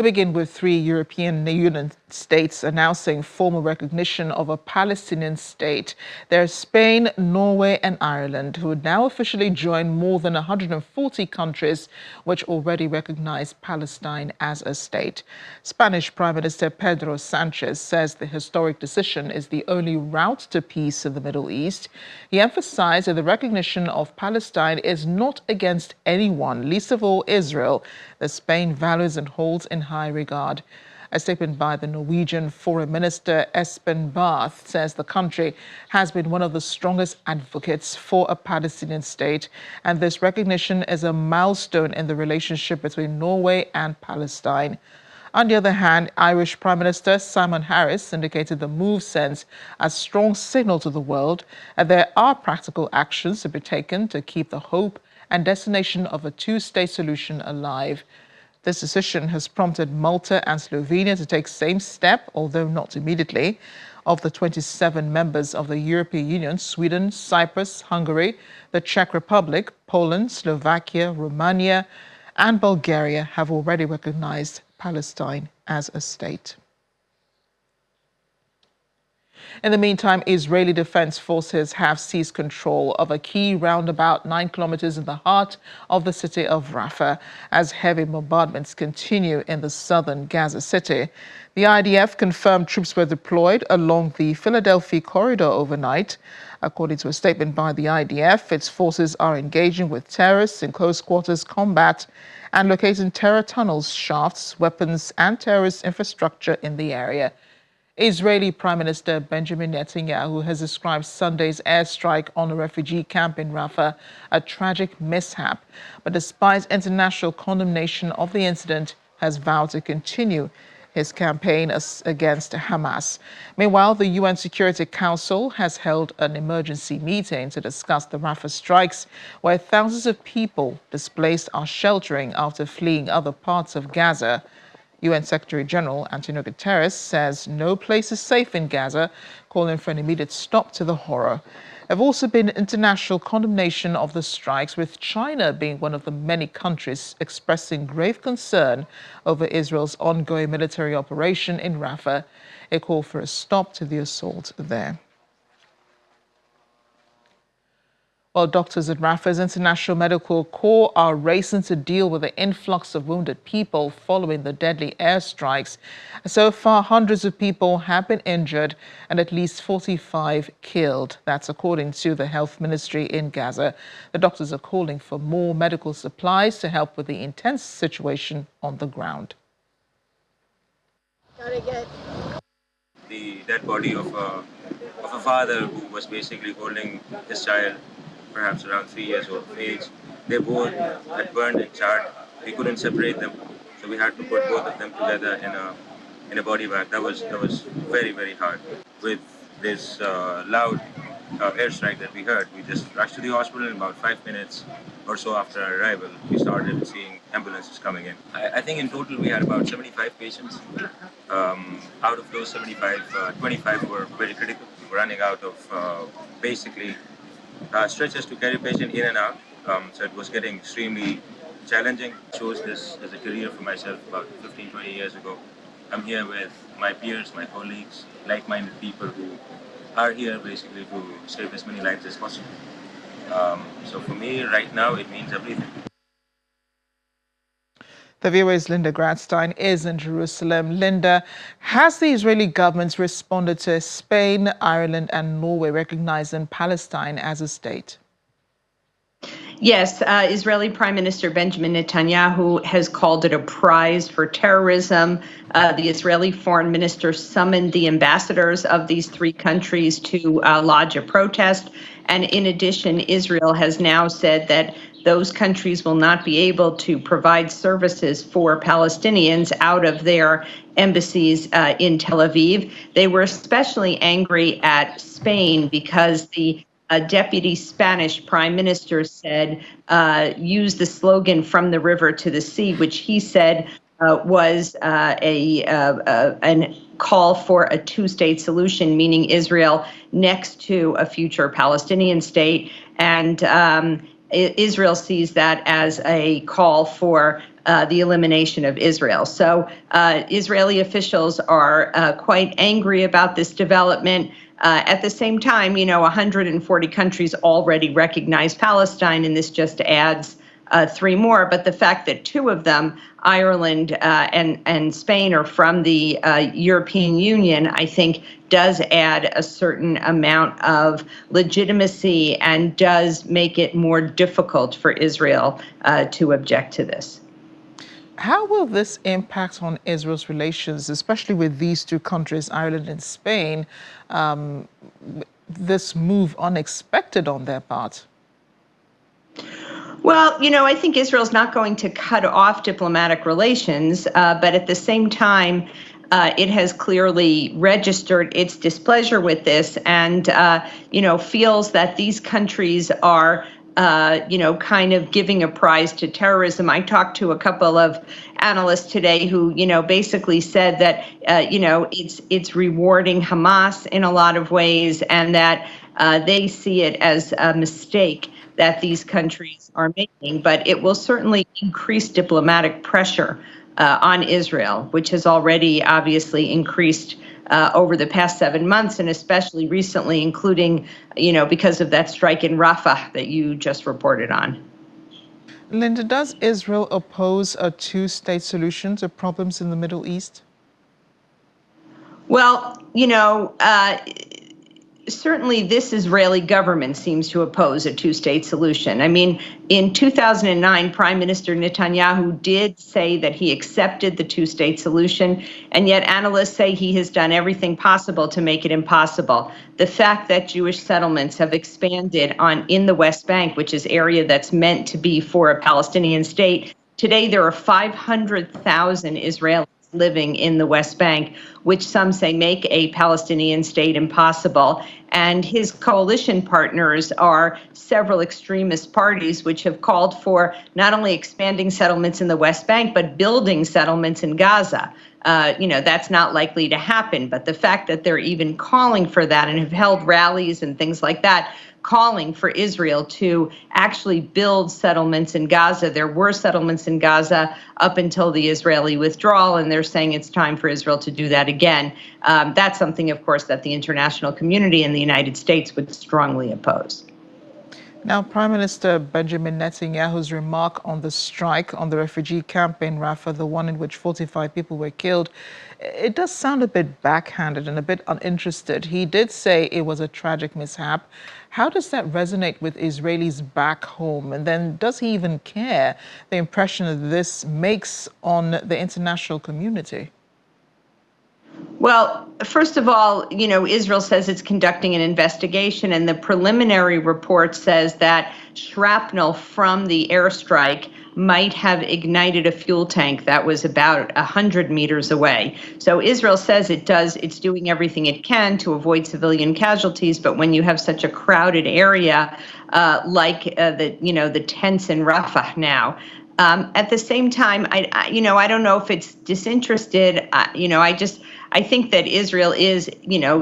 We begin with 3 European Union states announcing formal recognition of a Palestinian state. There are Spain, Norway and Ireland, who would now officially join more than 140 countries which already recognize Palestine as a state. Spanish Prime Minister Pedro Sanchez says the historic decision is the only route to peace in the Middle East. He emphasized that the recognition of Palestine is not against anyone, least of all Israel, that Spain values and holds in high regard. A statement by the Norwegian Foreign Minister Espen Barth says the country has been one of the strongest advocates for a Palestinian state, and this recognition is a milestone in the relationship between Norway and Palestine. On the other hand, Irish Prime Minister Simon Harris indicated the move sends a strong signal to the world that there are practical actions to be taken to keep the hope and destination of a two-state solution alive. This decision has prompted Malta and Slovenia to take same step, although not immediately. Of the 27 members of the European Union, Sweden, Cyprus, Hungary, the Czech Republic, Poland, Slovakia, Romania and Bulgaria have already recognized Palestine as a state. In the meantime, Israeli Defense Forces have seized control of a key roundabout 9 kilometers in the heart of the city of Rafah as heavy bombardments continue in the southern Gaza city. The IDF confirmed troops were deployed along the Philadelphia corridor overnight. According to a statement by the IDF, its forces are engaging with terrorists in close quarters combat and locating terror tunnels, shafts, weapons and terrorist infrastructure in the area. Israeli Prime Minister Benjamin Netanyahu has described Sunday's airstrike on a refugee camp in Rafah a tragic mishap, but despite international condemnation of the incident, has vowed to continue his campaign against Hamas. Meanwhile, the UN Security Council has held an emergency meeting to discuss the Rafah strikes, where thousands of people displaced are sheltering after fleeing other parts of Gaza. UN Secretary General Antonio Guterres says no place is safe in Gaza, calling for an immediate stop to the horror. There have also been international condemnation of the strikes, with China being one of the many countries expressing grave concern over Israel's ongoing military operation in Rafah. A call for a stop to the assault there. Well, doctors at Rafah's International Medical Corps are racing to deal with the influx of wounded people following the deadly airstrikes. So far, hundreds of people have been injured and at least 45 killed. That's according to the health ministry in Gaza. The doctors are calling for more medical supplies to help with the intense situation on the ground. The dead body of a father who was basically holding his child, perhaps around 3 years old of age. They both had burned and charred. We couldn't separate them, so we had to put both of them together in a body bag. That was very, very hard. With this loud airstrike that we heard, we just rushed to the hospital. In about 5 minutes or so after our arrival, we started seeing ambulances coming in. I think in total we had about 75 patients. Out of those 75, 25 were very critical. We were running out of basically stretchers to carry patient in and out, so it was getting extremely challenging. I chose this as a career for myself about 15-20 years ago. I'm here with my peers, my colleagues, like-minded people who are here basically to save as many lives as possible. So for me right now it means everything. The VOA's Linda Gradstein is in Jerusalem. Linda, has the Israeli government responded to Spain, Ireland and Norway recognizing Palestine as a state? Yes, Israeli Prime Minister Benjamin Netanyahu has called it a prize for terrorism. The Israeli foreign minister summoned the ambassadors of these 3 countries to lodge a protest. And in addition, Israel has now said that those countries will not be able to provide services for Palestinians out of their embassies in Tel Aviv. They were especially angry at Spain because the deputy Spanish prime minister said, use the slogan "from the river to the sea," which he said was a call for a two-state solution, meaning Israel next to a future Palestinian state. And Israel sees that as a call for the elimination of Israel. So Israeli officials are quite angry about this development. At the same time, 140 countries already recognize Palestine, and this just adds 3 more. But the fact that 2 of them, Ireland and Spain, are from the European Union, I think does add a certain amount of legitimacy and does make it more difficult for Israel to object to this. How will this impact on Israel's relations, especially with these 2 countries, Ireland and Spain, this move unexpected on their part? Well, I think Israel's not going to cut off diplomatic relations, but at the same time, it has clearly registered its displeasure with this and, feels that these countries are kind of giving a prize to terrorism. I talked to a couple of analysts today who, basically said that, it's rewarding Hamas in a lot of ways, and that they see it as a mistake that these countries are making. But it will certainly increase diplomatic pressure on Israel, which has already obviously increased over the past 7 months, and especially recently, including, because of that strike in Rafah that you just reported on. Linda, does Israel oppose a 2-state solution to problems in the Middle East? Well, certainly this Israeli government seems to oppose a 2-state solution. I mean, in 2009, Prime Minister Netanyahu did say that he accepted the 2-state solution, and yet analysts say he has done everything possible to make it impossible. The fact that Jewish settlements have expanded in the West Bank, which is area that's meant to be for a Palestinian state, today there are 500,000 Israelis living in the West Bank, which some say make a Palestinian state impossible. And his coalition partners are several extremist parties which have called for not only expanding settlements in the West Bank, but building settlements in Gaza. That's not likely to happen. But the fact that they're even calling for that and have held rallies and things like that, calling for Israel to actually build settlements in Gaza. There were settlements in Gaza up until the Israeli withdrawal, and they're saying it's time for Israel to do that again. That's something, of course, that the international community and the United States would strongly oppose. Now, Prime Minister Benjamin Netanyahu's remark on the strike on the refugee camp in Rafah, the one in which 45 people were killed, it does sound a bit backhanded and a bit uninterested. He did say it was a tragic mishap. How does that resonate with Israelis back home? And then does he even care the impression that this makes on the international community? Well, first of all, Israel says it's conducting an investigation, and the preliminary report says that shrapnel from the airstrike might have ignited a fuel tank that was about 100 meters away. So Israel says it's doing everything it can to avoid civilian casualties, but when you have such a crowded area like the tents in Rafah now, at the same time, I don't know if it's disinterested. I think that Israel is,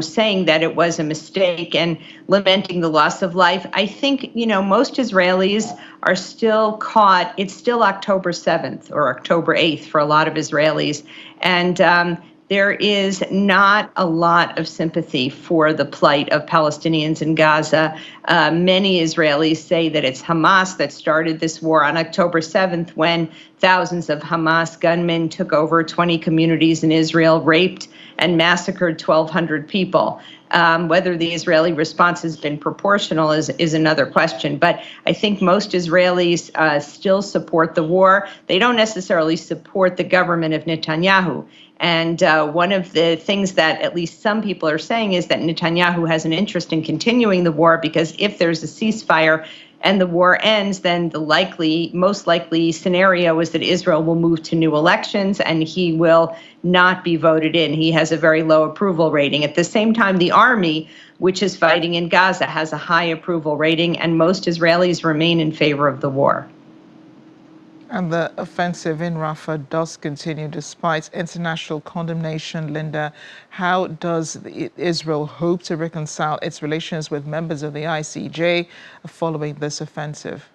saying that it was a mistake and lamenting the loss of life. I think, most Israelis are still caught. It's still October 7th or October 8th for a lot of Israelis. And there is not a lot of sympathy for the plight of Palestinians in Gaza. Many Israelis say that it's Hamas that started this war on October 7th, when thousands of Hamas gunmen took over 20 communities in Israel, raped and massacred 1,200 people. Whether the Israeli response has been proportional is another question. But I think most Israelis still support the war. They don't necessarily support the government of Netanyahu. And one of the things that at least some people are saying is that Netanyahu has an interest in continuing the war, because if there's a ceasefire and the war ends, then the most likely scenario is that Israel will move to new elections and he will not be voted in. He has a very low approval rating. At the same time, the army, which is fighting in Gaza, has a high approval rating, and most Israelis remain in favor of the war. And the offensive in Rafah does continue despite international condemnation. Linda, how does Israel hope to reconcile its relations with members of the ICJ following this offensive?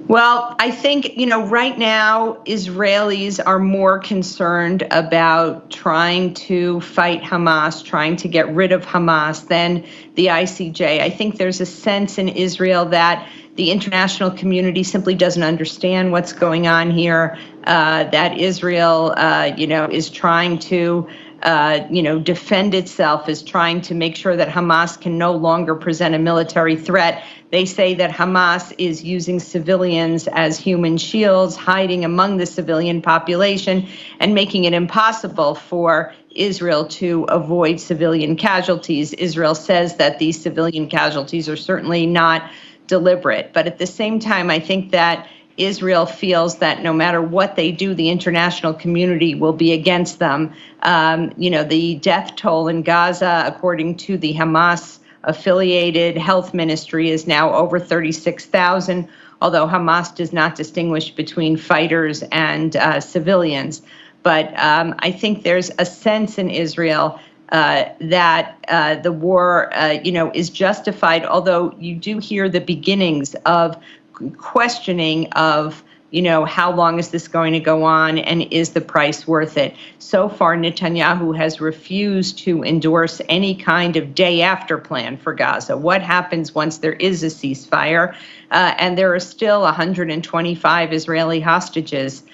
Well, I think, right now, Israelis are more concerned about trying to fight Hamas, trying to get rid of Hamas than the ICJ. I think there's a sense in Israel that the international community simply doesn't understand what's going on here, that Israel, is trying to defend itself, is trying to make sure that Hamas can no longer present a military threat. They say that Hamas is using civilians as human shields, hiding among the civilian population, and making it impossible for Israel to avoid civilian casualties. Israel says that these civilian casualties are certainly not deliberate. But at the same time, I think that Israel feels that no matter what they do, the international community will be against them. The death toll in Gaza, according to the Hamas affiliated health ministry, is now over 36,000, although Hamas does not distinguish between fighters and civilians. But I think there's a sense in Israel that the war, is justified, although you do hear the beginnings of questioning of, how long is this going to go on and is the price worth it? So far, Netanyahu has refused to endorse any kind of day after plan for Gaza. What happens once there is a ceasefire? And there are still 125 Israeli hostages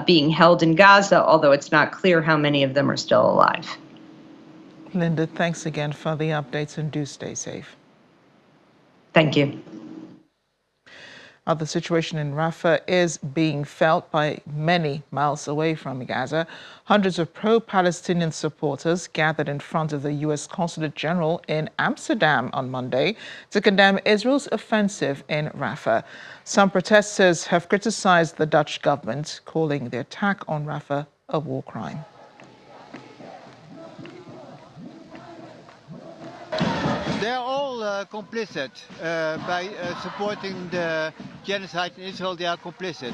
being held in Gaza, although it's not clear how many of them are still alive. Linda, thanks again for the updates and do stay safe. Thank you. The situation in Rafah is being felt by many miles away from Gaza. Hundreds of pro-Palestinian supporters gathered in front of the U.S. Consulate General in Amsterdam on Monday to condemn Israel's offensive in Rafah. Some protesters have criticized the Dutch government, calling the attack on Rafah a war crime. They are all complicit by supporting the genocide in Israel. They are complicit,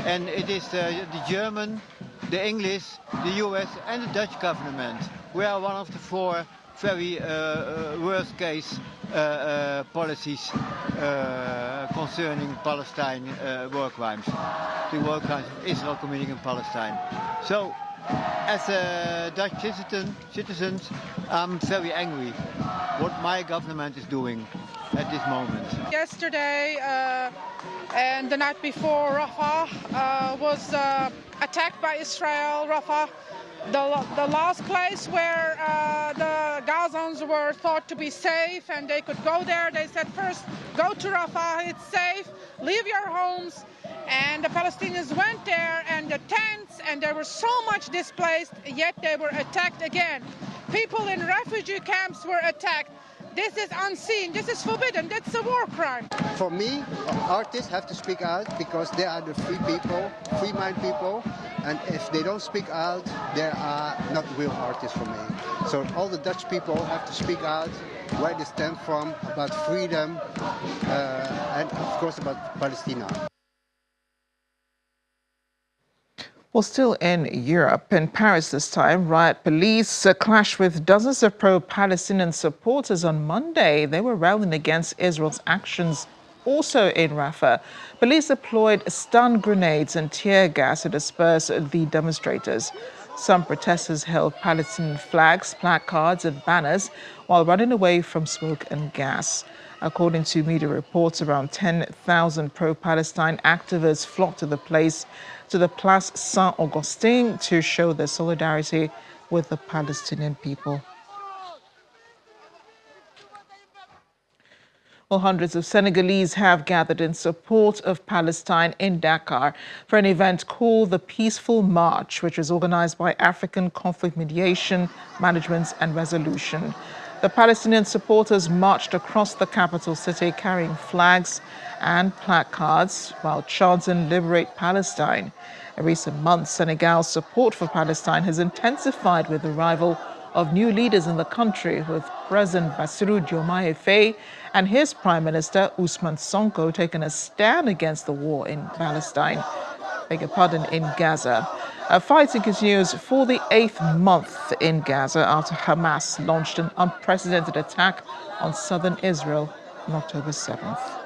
and it is the German, the English, the US, and the Dutch government. We are one of the four very worst case policies concerning Palestine war crimes, the war crimes of Israel committing in Palestine. So, as a Dutch citizen, I'm very angry what my government is doing at this moment. Yesterday and the night before, Rafah was attacked by Israel. Rafah, the last place where the Gazans were thought to be safe and they could go there. They said, first, go to Rafah, it's safe, leave your homes. And the Palestinians went there, and the tents, and they were so much displaced, yet they were attacked again. People in refugee camps were attacked. This is unseen, this is forbidden, that's a war crime. For me, artists have to speak out because they are the free people, free mind people, and if they don't speak out, they are not real artists for me. So all the Dutch people have to speak out where they stand from, about freedom, and of course about Palestine. Well, still in Europe, in Paris this time, riot police clashed with dozens of pro-Palestinian supporters on Monday. They were rallying against Israel's actions also in Rafah. Police deployed stun grenades and tear gas to disperse the demonstrators. Some protesters held Palestinian flags, placards and banners while running away from smoke and gas. According to media reports, around 10,000 pro-Palestine activists flocked to the Place Saint-Augustin to show their solidarity with the Palestinian people. Well, hundreds of Senegalese have gathered in support of Palestine in Dakar for an event called the Peaceful March, which was organized by African Conflict Mediation, Management and Resolution. The Palestinian supporters marched across the capital city carrying flags and placards while chanting "Liberate Palestine." In recent months, Senegal's support for Palestine has intensified with the arrival of new leaders in the country, with President Bassirou Diomaye Faye and his Prime Minister Ousmane Sonko taking a stand against the war in Palestine. In Gaza. Fighting continues for the 8th month in Gaza after Hamas launched an unprecedented attack on southern Israel on October 7th.